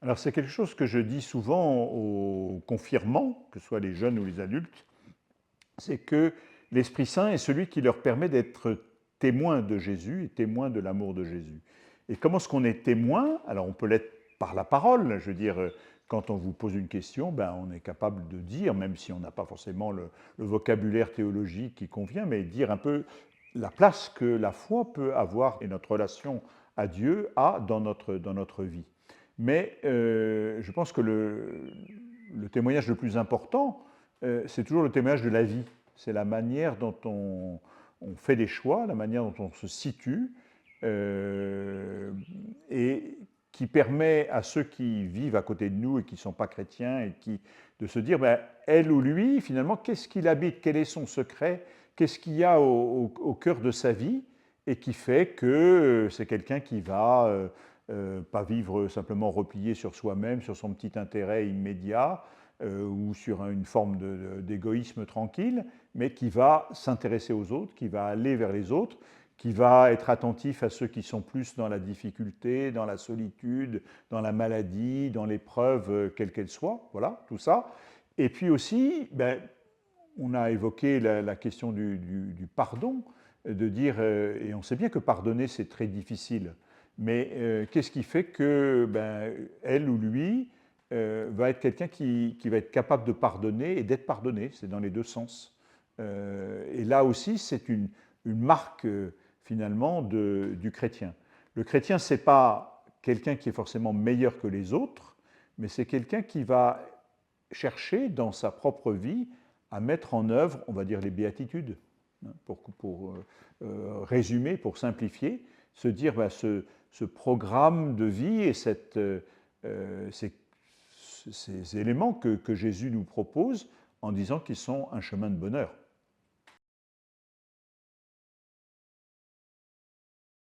Alors c'est quelque chose que je dis souvent aux confirmants, que ce soit les jeunes ou les adultes, c'est que l'Esprit Saint est celui qui leur permet d'être témoins de Jésus et témoins de l'amour de Jésus. Et comment est-ce qu'on est témoin? Alors on peut l'être par la parole, je veux dire, quand on vous pose une question, ben, on est capable de dire, même si on n'a pas forcément le vocabulaire théologique qui convient, mais dire un peu la place que la foi peut avoir et notre relation à Dieu a dans notre vie. Mais je pense que le témoignage le plus important, c'est toujours le témoignage de la vie. C'est la manière dont on fait des choix, la manière dont on se situe, et qui permet à ceux qui vivent à côté de nous et qui ne sont pas chrétiens et de se dire, ben, elle ou lui, finalement, qu'est-ce qu'il habite, quel est son secret, qu'est-ce qu'il y a au cœur de sa vie, et qui fait que c'est quelqu'un qui va pas vivre simplement replié sur soi-même, sur son petit intérêt immédiat, ou sur une forme d'égoïsme tranquille, mais qui va s'intéresser aux autres, qui va aller vers les autres, qui va être attentif à ceux qui sont plus dans la difficulté, dans la solitude, dans la maladie, dans l'épreuve, quelle qu'elle soit, voilà, tout ça. Et puis aussi, ben, on a évoqué la question du pardon, de dire, et on sait bien que pardonner c'est très difficile, mais qu'est-ce qui fait que ben, elle ou lui va être quelqu'un qui va être capable de pardonner et d'être pardonné, c'est dans les deux sens. Et là aussi, c'est une marque finalement du chrétien. Le chrétien, ce n'est pas quelqu'un qui est forcément meilleur que les autres, mais c'est quelqu'un qui va chercher dans sa propre vie à mettre en œuvre, on va dire, les béatitudes, pour résumer, pour simplifier, se dire bah, ce programme de vie et ces éléments que Jésus nous propose en disant qu'ils sont un chemin de bonheur.